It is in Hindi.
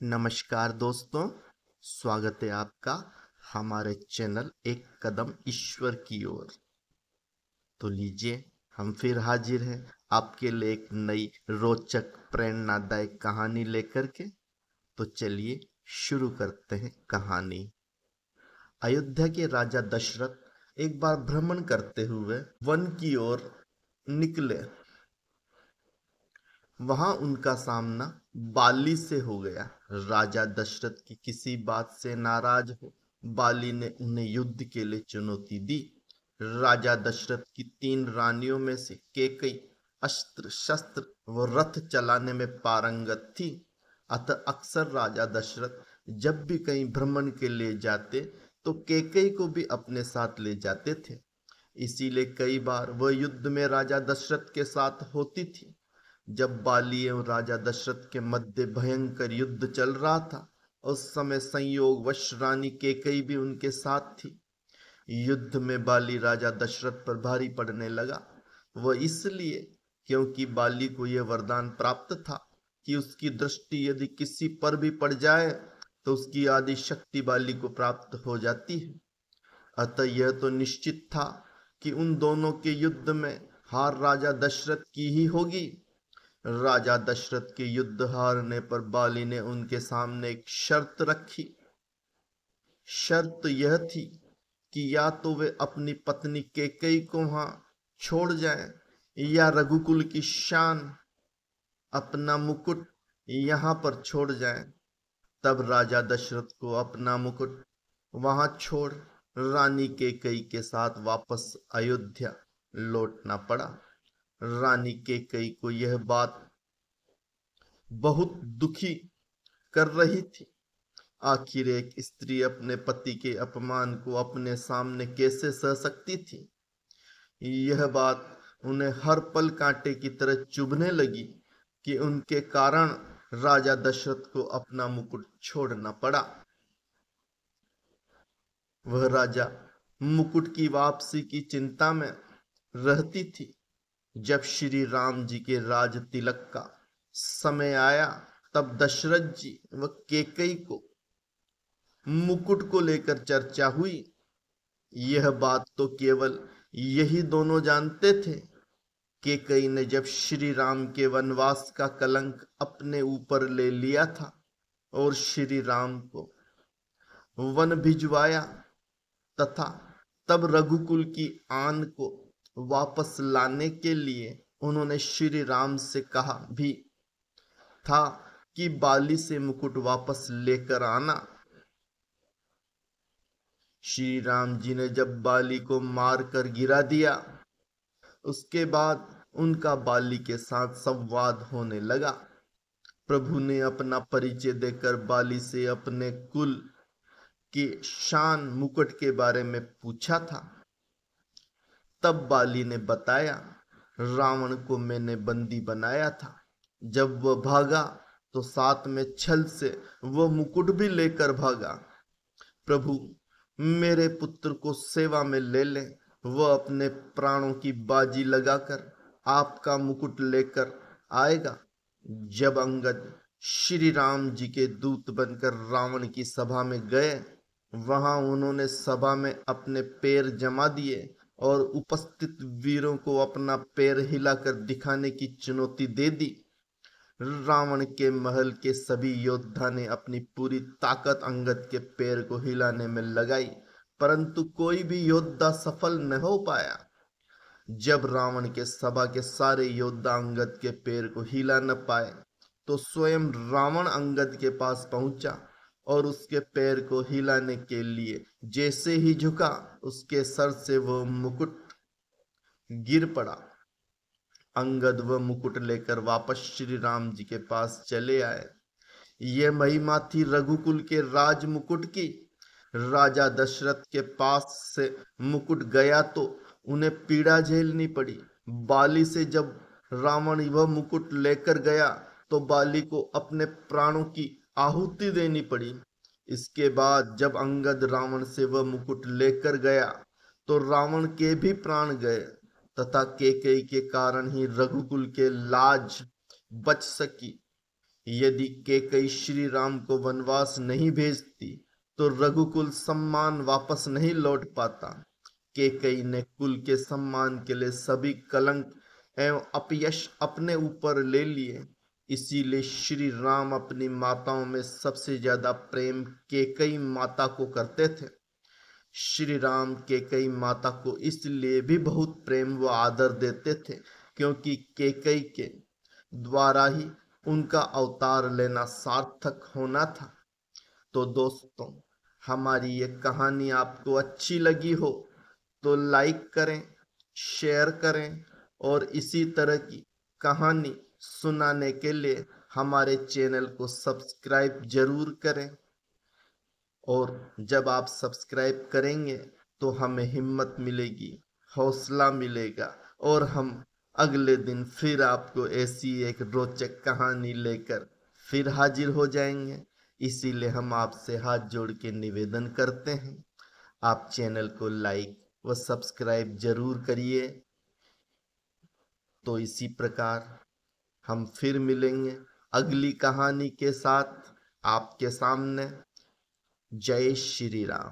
नमस्कार दोस्तों, स्वागत है आपका हमारे चैनल एक कदम ईश्वर की ओर। तो लीजिए, हम फिर हाजिर हैं आपके लिए एक नई रोचक प्रेरणादायक कहानी लेकर के। तो चलिए शुरू करते हैं कहानी। अयोध्या के राजा दशरथ एक बार भ्रमण करते हुए वन की ओर निकले। वहां उनका सामना बाली से हो गया। राजा दशरथ की किसी बात से नाराज हो बाली ने उन्हें युद्ध के लिए चुनौती दी। राजा दशरथ की 3 रानियों में से केकई अस्त्र शस्त्र व रथ चलाने में पारंगत थी। अतः अक्सर राजा दशरथ जब भी कहीं भ्रमण के लिए जाते तो केकई को भी अपने साथ ले जाते थे। इसीलिए कई बार वह युद्ध में राजा दशरथ के साथ होती थी। जब बाली एवं राजा दशरथ के मध्य भयंकर युद्ध चल रहा था, उस समय संयोगवश रानी केकई भी उनके साथ थी। युद्ध में बाली राजा दशरथ पर भारी पड़ने लगा। वह इसलिए क्योंकि बाली को यह वरदान प्राप्त था कि उसकी दृष्टि यदि किसी पर भी पड़ जाए तो उसकी आदि शक्ति बाली को प्राप्त हो जाती है। अतः यह तो निश्चित था कि उन दोनों के युद्ध में हार राजा दशरथ की ही होगी। राजा दशरथ के युद्ध हारने पर बाली ने उनके सामने एक शर्त रखी। शर्त यह थी कि या तो वे अपनी पत्नी कैकेयी को वहां छोड़ जाएं या रघुकुल की शान अपना मुकुट यहां पर छोड़ जाएं। तब राजा दशरथ को अपना मुकुट वहां छोड़ रानी कैकेयी के साथ वापस अयोध्या लौटना पड़ा। रानी कैकेयी को यह बात बहुत दुखी कर रही थी। आखिर एक स्त्री अपने पति के अपमान को अपने सामने कैसे सह सकती थी। यह बात उन्हें हर पल कांटे की तरह चुभने लगी कि उनके कारण राजा दशरथ को अपना मुकुट छोड़ना पड़ा। वह राजा मुकुट की वापसी की चिंता में रहती थी। जब श्री राम जी के राज तिलक का समय आया तब दशरथ जी व कैकेयी को मुकुट को लेकर चर्चा हुई। यह बात तो केवल यही दोनों जानते थे। कैकेयी ने जब श्री राम के वनवास का कलंक अपने ऊपर ले लिया था और श्री राम को वन भिजवाया तथा तब रघुकुल की आन को वापस लाने के लिए उन्होंने श्री राम से कहा भी था कि बाली से मुकुट वापस लेकर आना। श्री राम जी ने जब बाली को मार कर गिरा दिया, उसके बाद उनका बाली के साथ संवाद होने लगा। प्रभु ने अपना परिचय देकर बाली से अपने कुल के शान मुकुट के बारे में पूछा था। तब बाली ने बताया, रावण को मैंने बंदी बनाया था। जब वह भागा तो साथ में छल से वह मुकुट भी लेकर भागा। प्रभु मेरे पुत्र को सेवा में ले लें, वह अपने प्राणों की बाजी लगाकर आपका मुकुट लेकर आएगा। जब अंगद श्री राम जी के दूत बनकर रावण की सभा में गए, वहां उन्होंने सभा में अपने पैर जमा दिए और उपस्थित वीरों को अपना पैर हिलाकर दिखाने की चुनौती दे दी। रावण के महल के सभी योद्धा ने अपनी पूरी ताकत अंगद के पैर को हिलाने में लगाई, परंतु कोई भी योद्धा सफल न हो पाया। जब रावण के सभा के सारे योद्धा अंगद के पैर को हिला न पाए तो स्वयं रावण अंगद के पास पहुंचा और उसके पैर को हिलाने के लिए जैसे ही झुका, उसके सर से वह मुकुट गिर पड़ा। अंगद वह मुकुट लेकर वापस श्री राम जी के पास चले आए। यह महिमा थी रघुकुल के राज मुकुट की। राजा दशरथ के पास से मुकुट गया तो उन्हें पीड़ा झेलनी पड़ी। बाली से जब रावण वह मुकुट लेकर गया तो बाली को अपने प्राणों की आहुति देनी पड़ी। इसके बाद जब अंगद रावण से वह मुकुट लेकर गया तो रावण के भी प्राण गए तथा कैकेयी के कारण ही रघुकुल के लाज बच सकी। यदि कैकेयी श्री राम को वनवास नहीं भेजती तो रघुकुल सम्मान वापस नहीं लौट पाता। कैकेयी ने कुल के सम्मान के लिए सभी कलंक एवं अपयश अपने ऊपर ले लिए। इसीलिए श्री राम अपनी माताओं में सबसे ज्यादा प्रेम कैकेयी माता को करते थे। श्री राम कैकेयी माता को इसलिए भी बहुत प्रेम व आदर देते थे क्योंकि कैकेयी के द्वारा ही उनका अवतार लेना सार्थक होना था। तो दोस्तों, हमारी ये कहानी आपको अच्छी लगी हो तो लाइक करें, शेयर करें और इसी तरह की कहानी सुनाने के लिए हमारे चैनल को सब्सक्राइब जरूर करें। और जब आप सब्सक्राइब करेंगे तो हमें हिम्मत मिलेगी, हौसला मिलेगा और हम अगले दिन फिर आपको ऐसी एक रोचक कहानी लेकर फिर हाजिर हो जाएंगे। इसीलिए हम आपसे हाथ जोड़ के निवेदन करते हैं, आप चैनल को लाइक व सब्सक्राइब जरूर करिए। तो इसी प्रकार हम फिर मिलेंगे अगली कहानी के साथ आपके सामने। जय श्री राम।